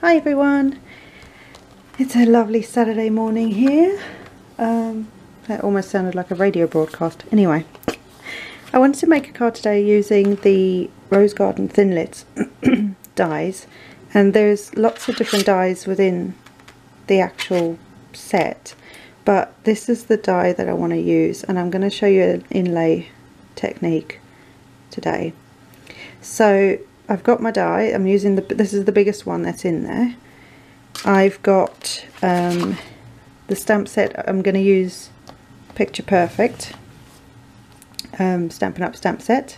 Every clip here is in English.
Hi everyone, it's a lovely Saturday morning here. That almost sounded like a radio broadcast. Anyway, I wanted to make a card today using the Rose Garden Thinlits dies, and there's lots of different dies within the actual set, but this is the die that I want to use, and I'm going to show you an inlay technique today. So I've got my die, I'm using this is the biggest one that's in there. I've got the stamp set. I'm going to use Picture Perfect Stampin' Up stamp set.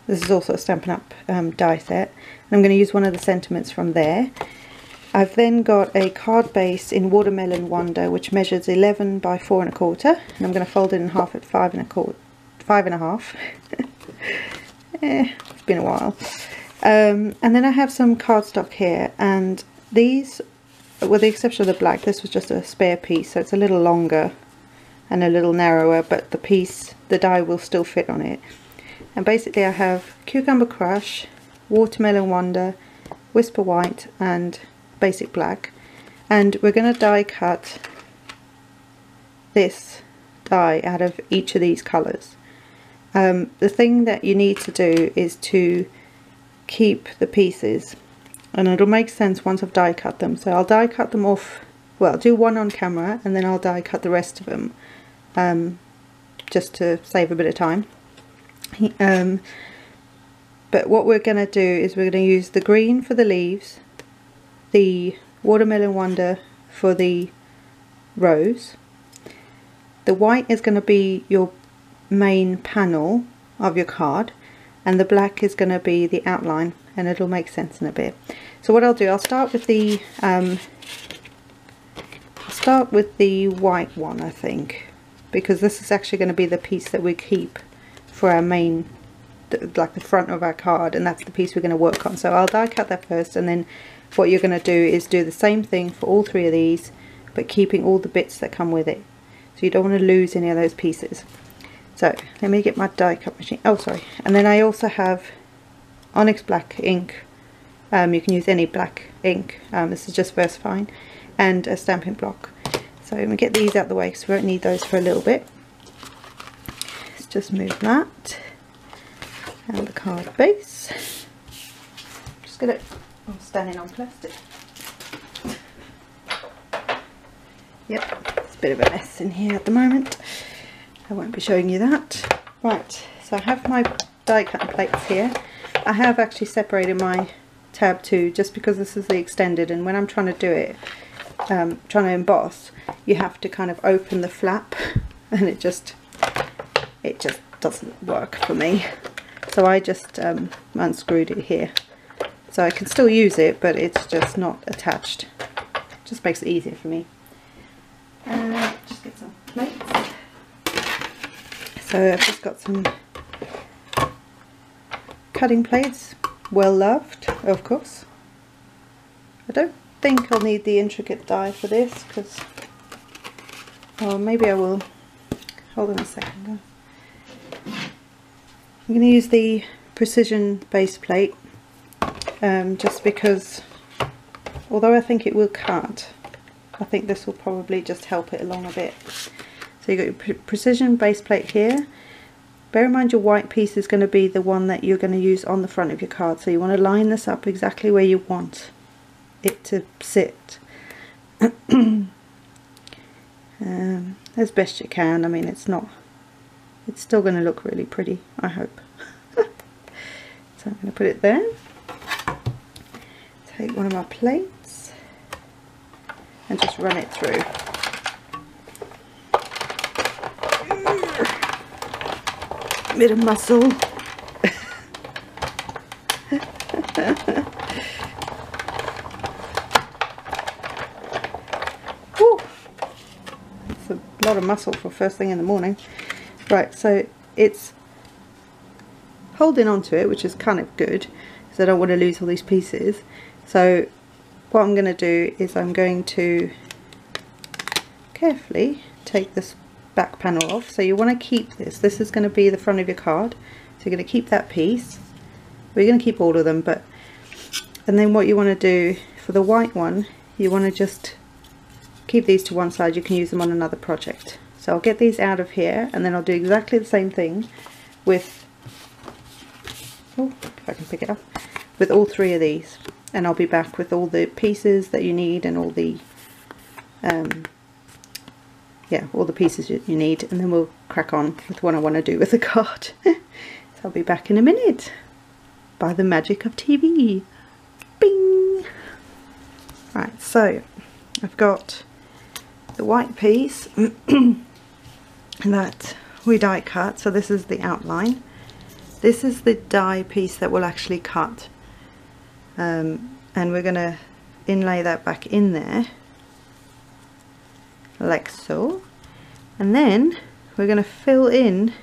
This is also a Stampin' Up die set. And I'm going to use one of the sentiments from there. I've then got a card base in Watermelon Wonder, which measures 11 by 4 1/4, and I'm going to fold it in half at 5 1/2. It's been a while. And then I have some cardstock here, and these, with the exception of the black, this was just a spare piece, so it's a little longer and a little narrower, but the die will still fit on it. And basically I have Cucumber Crush, Watermelon Wonder, Whisper White and Basic Black, and we're going to die cut this die out of each of these colours. The thing that you need to do is to keep the pieces, and it'll make sense once I've die cut them. So I'll die cut them off, well, do one on camera and then I'll die cut the rest of them, just to save a bit of time. But what we're going to do is we're going to use the green for the leaves, the Watermelon Wonder for the rose, the white is going to be your main panel of your card, and the black is going to be the outline, and it'll make sense in a bit. So what I'll do, I'll start with the white one, I think, because this is actually going to be the piece that we keep for our main, like the front of our card, and that's the piece we're going to work on. So I'll die cut that first, and then what you're going to do is do the same thing for all three of these, but keeping all the bits that come with it. So you don't want to lose any of those pieces. So let me get my die cut machine. Oh, sorry. And then I also have Onyx Black ink. You can use any black ink. This is just VersaFine, and a Stampin' block. So let me get these out of the way because we won't need those for a little bit. Let's just move that. And the card base. Just gonna. I'm standing on plastic. Yep, it's a bit of a mess in here at the moment. I won't be showing you that. Right, so I have my die cutting plates here. I have actually separated my tab 2 just because this is the extended, and when I'm trying to do it, trying to emboss, you have to kind of open the flap, and it just doesn't work for me. So I just unscrewed it here. So I can still use it, but it's just not attached. Just makes it easier for me. Just get some plates. So I've just got some cutting plates, well loved, of course. I don't think I'll need the intricate die for this, because, well, maybe I will. Hold on a second. I'm going to use the precision base plate, just because, although I think it will cut, I think this will probably just help it along a bit. So you've got your precision base plate here. Bear in mind your white piece is going to be the one that you're going to use on the front of your card. So you want to line this up exactly where you want it to sit. As best you can. I mean, it's still going to look really pretty, I hope. So I'm going to put it there. Take one of my plates and just run it through. Bit of muscle. Woo. That's a lot of muscle for first thing in the morning. Right, so it's holding on to it, which is kind of good, because I don't want to lose all these pieces. So what I'm going to do is I'm going to carefully take this back panel off. So you want to keep this. This is going to be the front of your card. So you're going to keep that piece. We're going to keep all of them, but and then what you want to do for the white one, you want to just keep these to one side. You can use them on another project. So I'll get these out of here, and then I'll do exactly the same thing with, oh, if I can pick it up, with all 3 of these, and I'll be back with all the pieces that you need and all the yeah, all the pieces you need, and then we'll crack on with what I want to do with the card. So I'll be back in a minute, by the magic of TV. Bing! Right, so I've got the white piece that we die cut. So this is the outline. This is the die piece that we'll actually cut, and we're going to inlay that back in there like so, and then we're going to fill in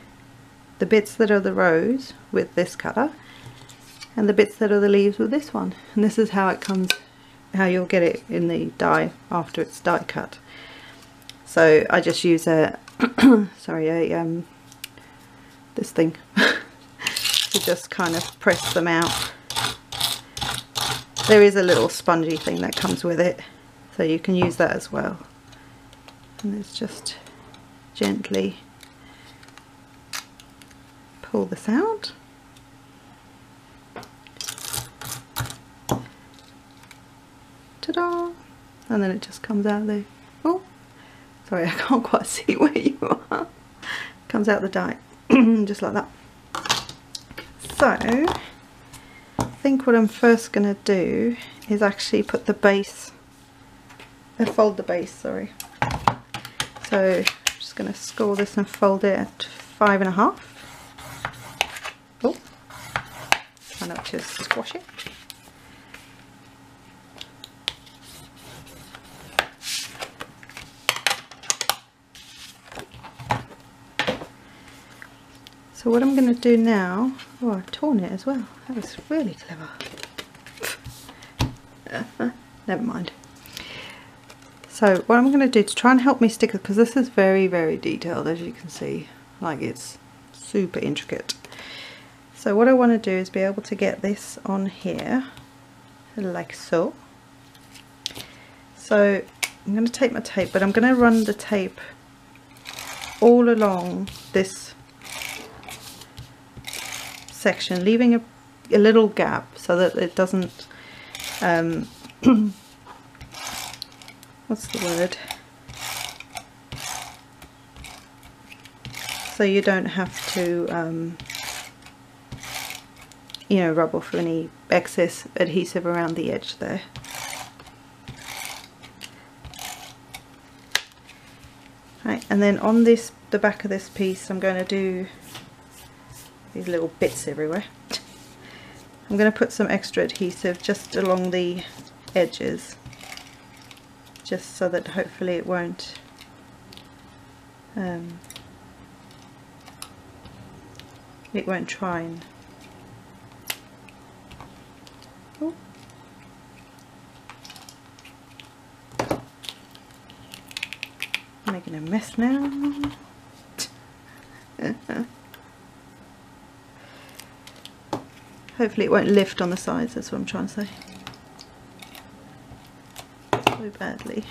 the bits that are the rows with this colour and the bits that are the leaves with this one, and this is how it comes, how you'll get it in the die after it's die cut. So I just use a sorry, this thing to just kind of press them out. There is a little spongy thing that comes with it, so you can use that as well. And let's just gently pull this out. Ta-da! And then it just comes out there. Oh, sorry, I can't quite see where you are. Comes out the die, just like that. So, I think what I'm first going to do is actually put the base, fold the base, sorry. So, I'm just going to score this and fold it at 5.5. Oh, try not to squash it. So what I'm going to do now, oh, I've torn it as well. That was really clever. Never mind. So what I'm going to do to try and help me stick it, because this is very, very detailed, as you can see, like it's super intricate. So what I want to do is be able to get this on here, like so. So I'm going to take my tape, but I'm going to run the tape all along this section, leaving a little gap so that it doesn't what's the word, so you don't have to you know, rub off any excess adhesive around the edge there. Right, and then on this, the back of this piece, I'm going to do these little bits everywhere. I'm going to put some extra adhesive just along the edges, just so that hopefully it won't try and making a mess now. Hopefully it won't lift on the sides, that's what I'm trying to say. So badly.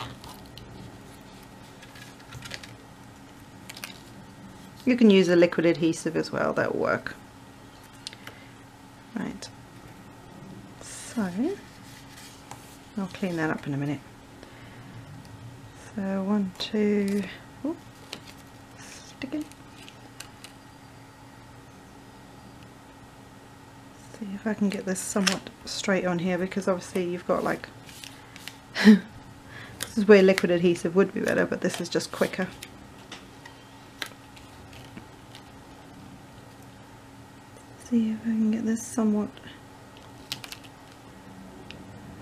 You can use a liquid adhesive as well, that'll work. Right. So, I'll clean that up in a minute. So 1, 2, oh, sticking. See if I can get this somewhat straight on here, because obviously you've got like this is where liquid adhesive would be better, but this is just quicker. See if I can get this somewhat.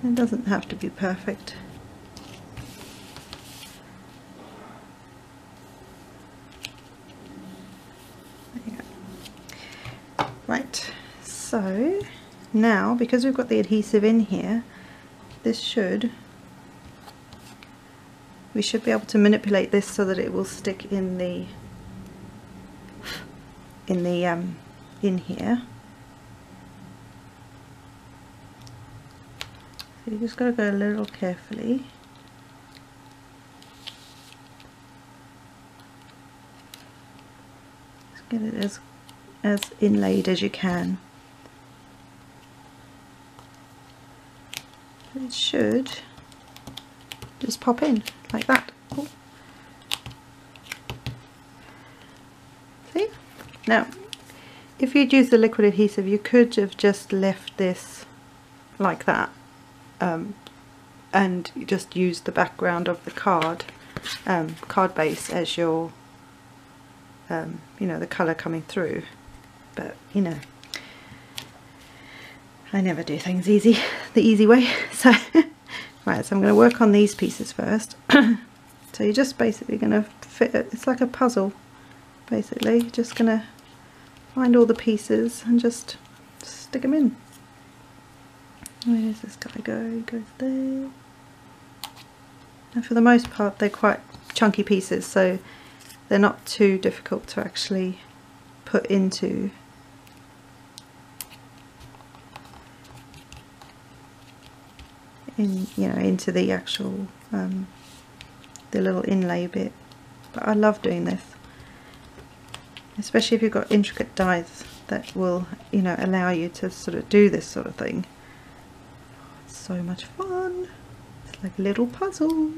It doesn't have to be perfect. There you go. Right, so now because we've got the adhesive in here, we should be able to manipulate this so that it will stick in the in here. So you just got to go a little carefully. Just get it as inlaid as you can. It should just pop in like that. Oh. See? Now, if you'd used the liquid adhesive, you could have just left this like that, and just used the background of the card base as your, you know, the colour coming through. But you know, I never do things the easy way. So, right, so I'm going to work on these pieces first. So you're just basically going to fit it. It's like a puzzle, basically. Just going to find all the pieces and just stick them in. Where does this guy go? He goes there. And for the most part, they're quite chunky pieces, so they're not too difficult to actually put into into the actual the little inlay bit. But I love doing this, especially if you've got intricate dies that will, you know, allow you to sort of do this sort of thing. It's so much fun. It's like a little puzzle.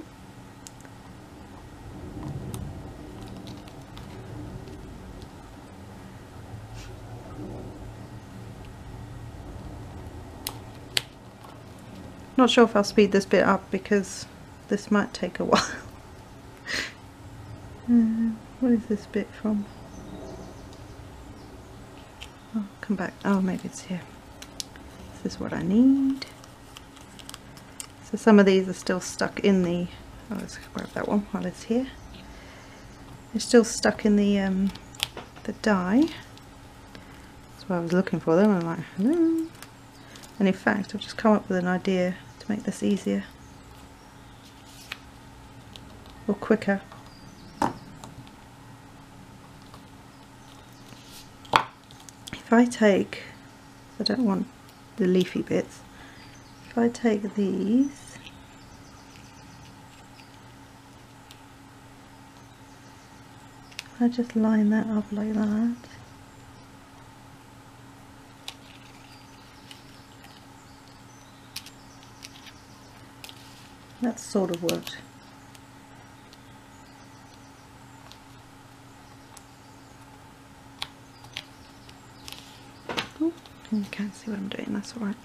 Not sure if I'll speed this bit up because this might take a while. What is this bit from? I'll come back. Oh, maybe it's here. This is what I need. So some of these are still stuck in the... Oh, let's grab that one while it's here. They're still stuck in the die. That's why I was looking for them. I'm like, hello. And in fact, I've just come up with an idea to make this easier or quicker. If I take, I don't want the leafy bits, if I take these I just line that up like that. That sort of worked. Oh, you can't see what I'm doing, that's alright.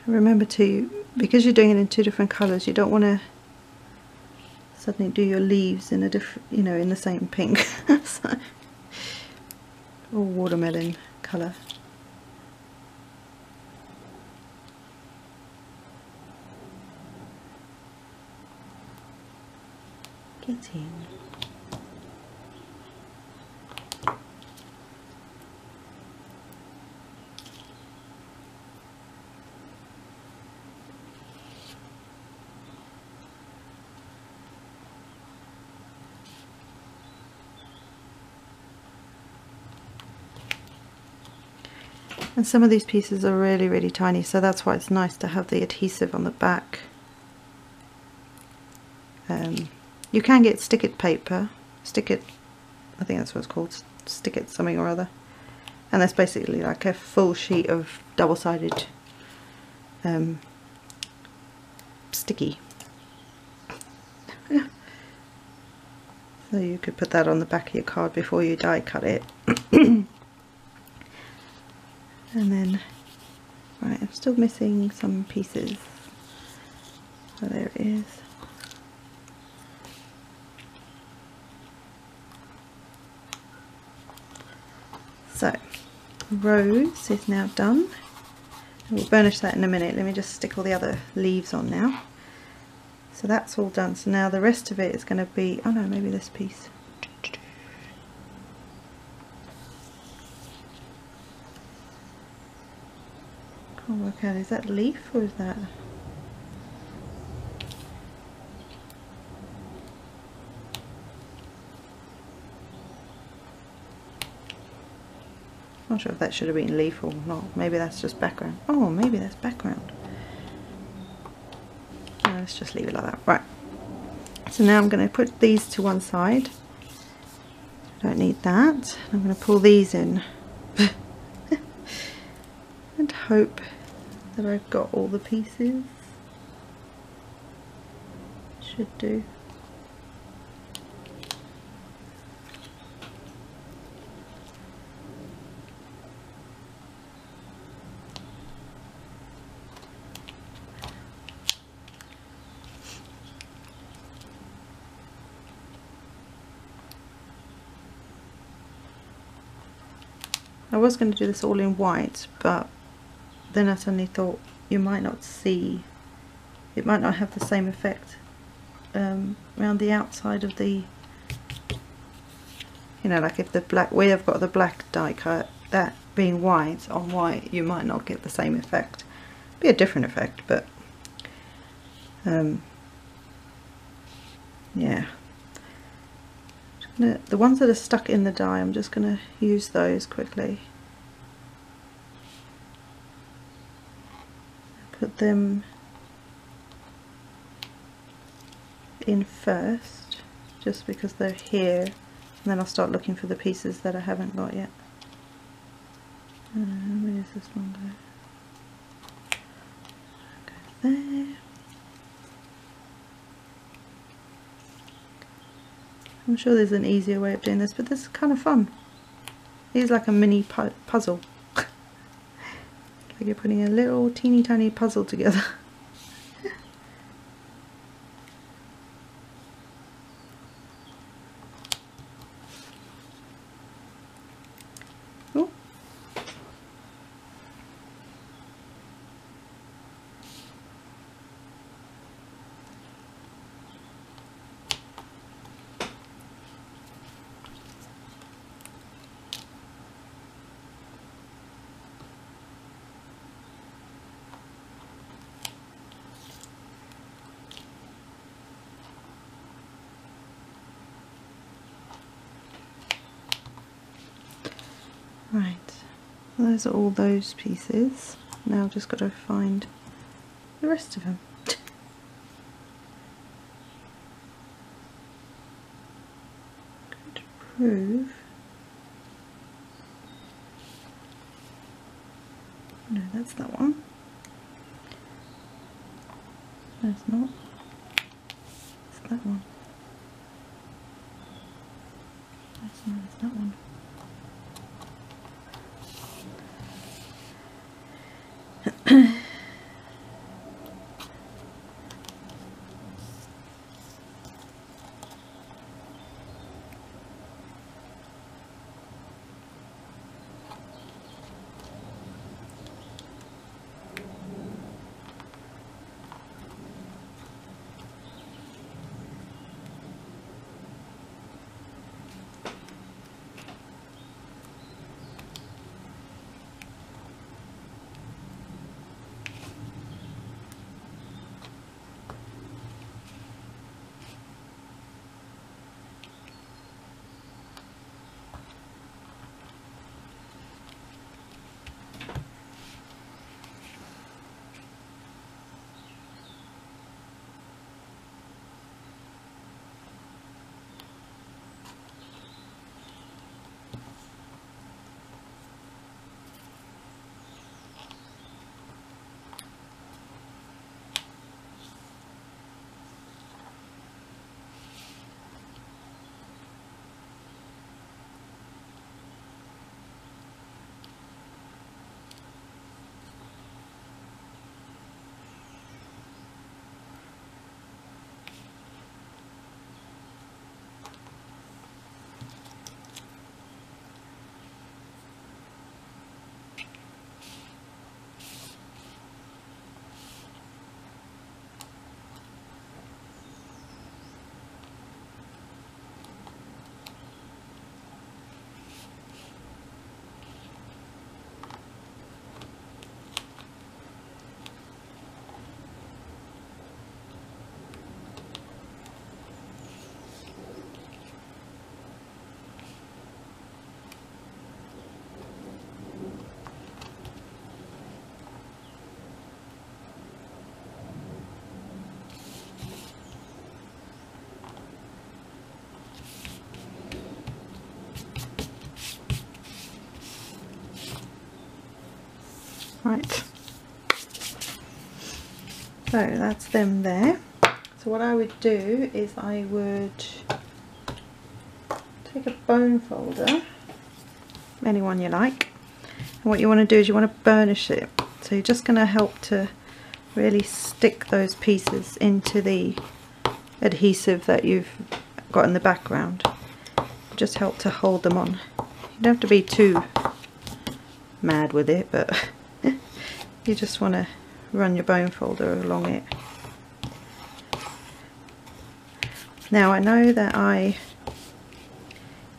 Remember to, because you're doing it in two different colours, you don't want to suddenly do your leaves in a different, you know, in the same pink so, or watermelon colour. Get in. And some of these pieces are really, really tiny, so that's why it's nice to have the adhesive on the back. You can get stick-it paper, stick it I think that's what it's called, stick it something or other. And that's basically like a full sheet of double-sided sticky. So you could put that on the back of your card before you die cut it. And then, right, I'm still missing some pieces. Oh, there it is. So, rose is now done. We'll burnish that in a minute. Let me just stick all the other leaves on now. So that's all done. So now the rest of it is going to be, oh no, maybe this piece. Can't work out, is that leaf or is that? Not sure if that should have been leaf or not. Maybe that's just background. Oh, maybe that's background. No, let's just leave it like that. Right. So now I'm going to put these to one side. Don't need that. I'm going to pull these in. And hope that I've got all the pieces. Should do. I was going to do this all in white, but then I suddenly thought you might not see, it might not have the same effect around the outside of the, you know, like if the black, we have got the black die cut, that being white on white, you might not get the same effect. Be a different effect, but yeah. The ones that are stuck in the die, I'm just going to use those quickly. Put them in first, just because they're here, and then I'll start looking for the pieces that I haven't got yet. Where does this one go? Go there. I'm sure there's an easier way of doing this, but this is kind of fun. It's like a mini puzzle. Like you're putting a little teeny tiny puzzle together. Oh. Right, those are all those pieces. Now I've just got to find the rest of them. Going to prove. No, that's that one. No, it's not. It's that one. That's not, it's that one. Right, so that's them there. So what I would do is I would take a bone folder, anyone you like, and what you want to do is you want to burnish it. So you're just going to help to really stick those pieces into the adhesive that you've got in the background. Just help to hold them on. You don't have to be too mad with it, but you just want to run your bone folder along it. Now I know that I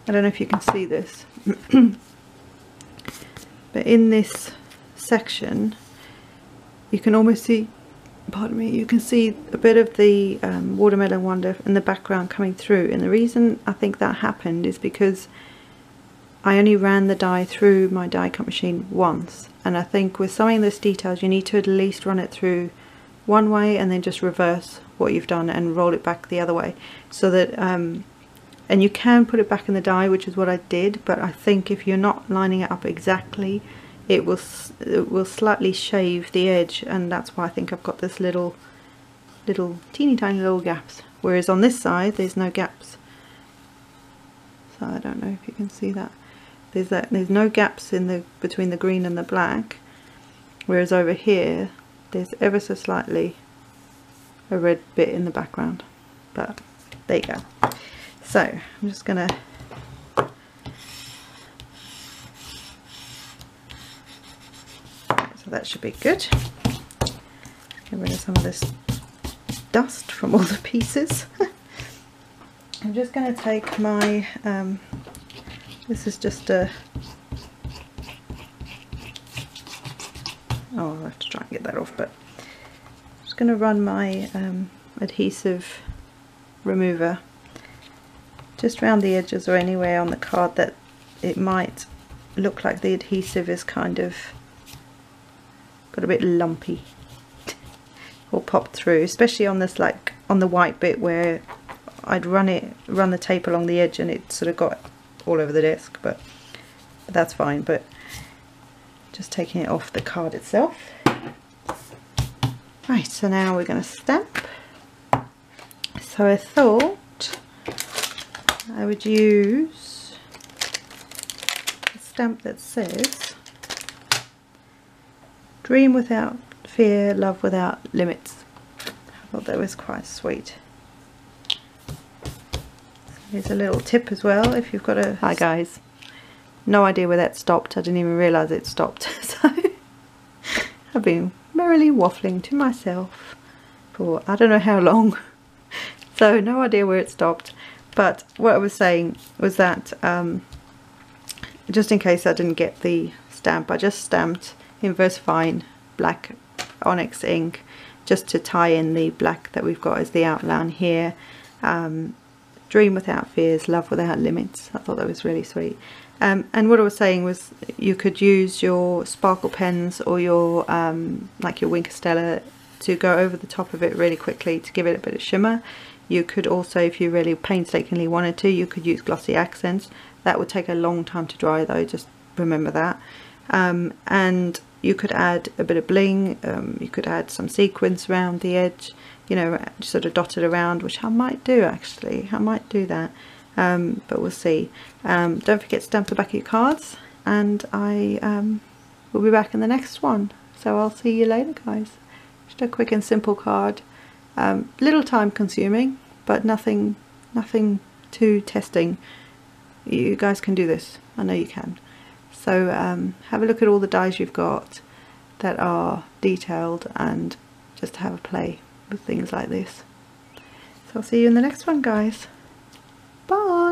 don't know if you can see this, but in this section you can almost see, pardon me, you can see a bit of the Watermelon Wonder in the background coming through, and the reason I think that happened is because I only ran the die through my die cut machine once, and I think with some of this details you need to at least run it through one way and then just reverse what you've done and roll it back the other way, so that and you can put it back in the die, which is what I did, but I think if you're not lining it up exactly, it will slightly shave the edge, and that's why I think I've got this little teeny tiny little gaps, whereas on this side there's no gaps. So I don't know if you can see that. There's no gaps in the between the green and the black, whereas over here there's ever so slightly a red bit in the background. But there you go. So I'm just gonna so that should be good. Get rid of some of this dust from all the pieces. I'm just going to take my this is just a I'll have to try and get that off, but I'm just going to run my adhesive remover just around the edges or anywhere on the card that it might look like the adhesive is kind of got a bit lumpy or popped through, especially on this, like on the white bit where I'd run the tape along the edge and it sort of got all over the desk, but that's fine. But just taking it off the card itself. Right, so now we're going to stamp. So I thought I would use a stamp that says "Dream without fear, love without limits." I thought that was quite sweet. Here's a little tip as well if you've got a... Hi guys, no idea where that stopped. I didn't even realise it stopped. So I've been merrily waffling to myself for I don't know how long. So no idea where it stopped. But what I was saying was that just in case I didn't get the stamp, I just stamped in VersaFine black onyx ink just to tie in the black that we've got as the outline here. Dream without fears, love without limits. I thought that was really sweet. And what I was saying was you could use your sparkle pens or your like your Wink of Stella to go over the top of it really quickly to give it a bit of shimmer. You could also, if you really painstakingly wanted to, you could use glossy accents. That would take a long time to dry though, just remember that. And you could add a bit of bling, you could add some sequins around the edge, you know, sort of dotted around, which I might do actually. I might do that, but we'll see. Don't forget to stamp the back of your cards, and I will be back in the next one. So I'll see you later, guys. Just a quick and simple card. Little time consuming, but nothing too testing. You guys can do this. I know you can. So have a look at all the dies you've got that are detailed and just have a play with things like this. So I'll see you in the next one, guys. Bye.